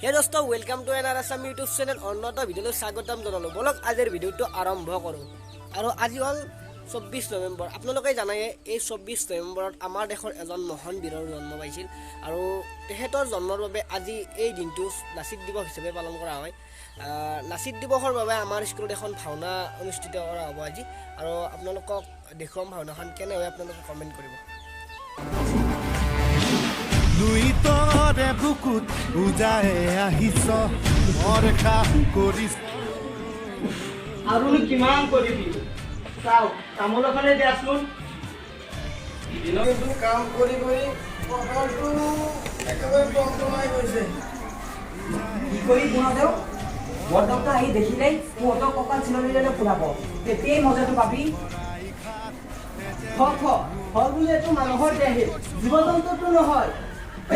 হে দোস্ত welcome to NR Assam YouTube channel অন্যটা ভিডিওলৈ স্বাগতম জনালো বলক আজিৰ ভিডিওটো আৰম্ভ কৰোঁ আৰু আজি হ'ল 24 নৱেম্বৰ আপোনালোকে জানায়ে এই 24 নৱেম্বৰত আমাৰ দেশৰ এজন মহান বীৰৰ জন্ম পাইছিল আৰু তেহেতৰ জন্মৰ বাবে আজি এই দিনটো লাচিত দিৱস হিচাপে পালন কৰা হয় লাচিত দিৱসৰ বাবে আমাৰ স্কুলত এখন ভাওনা অনুষ্ঠিত কৰা হ'ব আজি আৰু আপোনালোকক দেখুৱাম ভাওনাখন কেনে হয় আপোনালোকে কমেন্ট কৰিব লুইতৰে বুকুত উজাই আহিছ মৰখা কৰিছ আৰু কিমান কৰিবি চাও তামোলখনে দিয়াচোন দিনটো কাম কৰি পঢ়াটো একেবাৰে প্ৰব্লেমাই গৈছে কি কৰি গুণদেও বৰদত্ত আহি দেখিলেই তোহঁতক কঁকাল চিলনিলৈ ফুৰাব তেতিয়াই মজাটো পাবি ফল বুলি এইটো মানুহৰ দেহে জীৱ জন্তুটো নহয়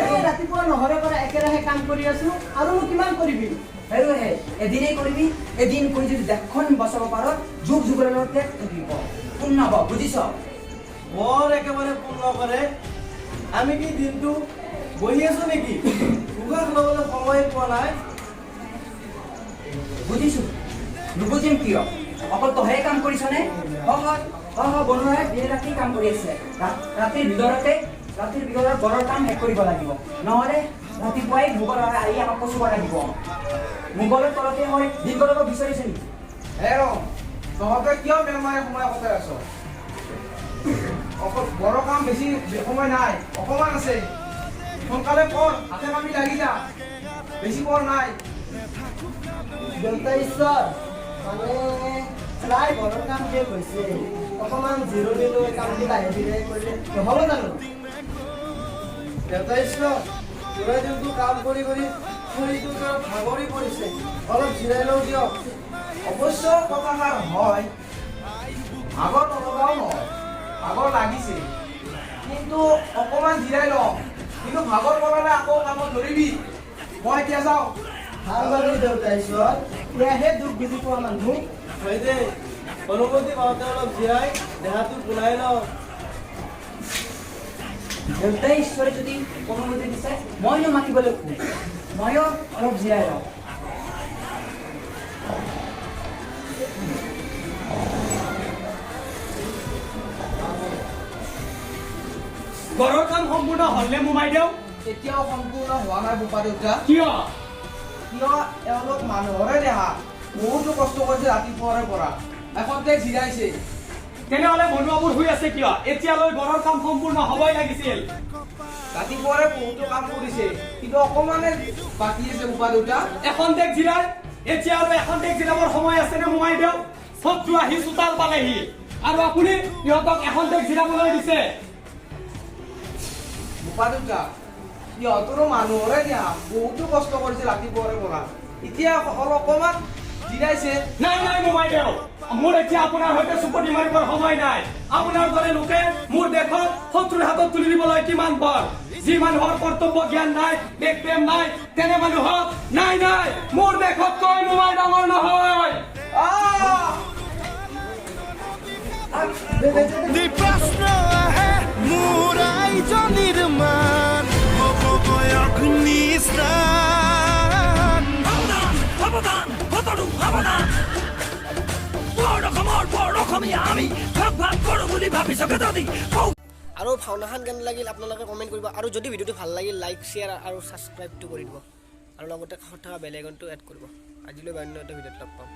এই ৰাতিপুৱা নহৰে পৰা একেৰাহে কাম কৰি আছো আৰু কিমান কৰিবি হেৰুহে এদিনেই কৰিবি এদিন কৰি যদি দেশখন বচাব পাৰ যুগ যুগলৈকে থাকিব পূৰ্ণ হ'ব বুজিছ বৰ একেবাৰে পূৰ্ণ কৰে আমি কি দিনটো বহি আছো নেকি উশাহ ল'বলৈ সময় পোৱা নাই বুজিছো নুবুজিম কিয় অকল তহে কাম কৰিছনে হয় বনোৱাই দিনে ৰাতি কাম কৰি আছে ৰাতিৰ ভিতৰত ঘৰৰ কাম শেষ কৰিব লাগিব নহ'লে ৰাতিপুৱাই মোগল আহি আমাক কচুব লাগিব মোগলৰ তলতে মই দিন কৰিব বিচাৰিছে নেকি তহঁতে কিয় বেমাৰে সময় কটাই আছ অকল বৰ কাম বেছি সময় নাই অকমান আছে সোনকালে কৰ হাতে কামি লাগি যা বেছি কৰ নাই দেউতা ঈশ্বৰ মানে প্ৰায় ঘৰৰ কাম শেষ হৈছে অকণমান জিৰণি লৈ কামটো লাহে ধীৰে কৰিলে নহ'ব জানো দেউতা ঈশ্বৰ পুৰা দিনটো কাম কৰি শৰীৰটো ভাগৰি পৰিছে অলপ জিৰাই লওঁ দিয়ক অৱশ্য কথাষাৰ হয় ভাগৰ নলগাও নহয় ভাগৰ লাগিছে কিন্তু অকমান জিৰাই ল কিন্তু ভাগৰ পৰালে আকৌ কামত ধৰিবি মই এতিয়া যাওঁ ভাল বাৰু দেউতা ঈশ্বৰ এয়াহে দুখ বুজি পোৱা মানুহ হয় দেই অনুমতি পাওঁতে অলপ জিৰাই দেহাটো বুলাই লওঁ দেউতাই ঈশ্বৰে যদি অনুমতি দিছে মইনো মাতিবলৈ ময়ো অলপ জিৰাই লওঁ ঘৰৰ কাম সম্পূৰ্ণ হ'লনে মোমাই দেউ এতিয়াও সম্পূৰ্ণ হোৱা নাই বোপা দেউতা কিয় এওঁলোক মানুহৰে দেহা বহুতো কষ্ট কৰিছে ৰাতিপুৱাৰে পৰা এখনতে জিৰাইছে তেনেহ'লে বনোৱাবোৰ শুই আছে কিয় এতিয়ালৈ ঘৰৰ কাম সম্পূৰ্ণ হ'বই লাগিছিল ৰাতিপুৱাৰে বহুতো কাম কৰিছে কিন্তু অকমানে বাকী আছে বোপা দেউতা এখন দেশ জিৰাই এতিয়া আৰু এখন দেশ জিৰাবৰ সময় আছেনে মোমাই দেউ শত্ৰু আহি চোতাল পালেহি আৰু আপুনি সিহঁতক এখন দেশ জিৰাবলৈ দিছে বোপা দেউতা সিহঁতৰো মানুহৰে দিয়া বহুতো কষ্ট কৰিছে ৰাতিপুৱাৰে পৰা এতিয়া অকমান জিৰাইছে নাই মোমাই দেউ মোৰ এতিয়া আপোনাৰ সৈতে চুপতি মাৰিবৰ সময় নাই আপোনাৰ দৰে লোকে মোৰ দেশত শত্ৰুৰ হাতত তুলি দিবলৈ কিমান পৰ যি মানুহৰ কৰ্তব্য জ্ঞান নাই দেশ প্ৰেম নাই তেনে মানুহক নাই মোৰ দেশতকৈ মোমাই ডাঙৰ নহয় প্ৰশ্ন আহে মোৰ আইজনীৰ মান অগ্নিস্থান আৰু ভাওনাখন কেনে লাগিল আপোনালোকে কমেণ্ট কৰিব আৰু যদি ভিডিঅ'টো ভাল লাগিল লাইক শ্বেয়াৰ আৰু ছাবস্ক্ৰাইবটো কৰি দিব আৰু লগতে কাষত থকা বেল আইকনটো এড কৰিব আজিলৈ অন্য এটা ভিডিঅ'ত লগ পাম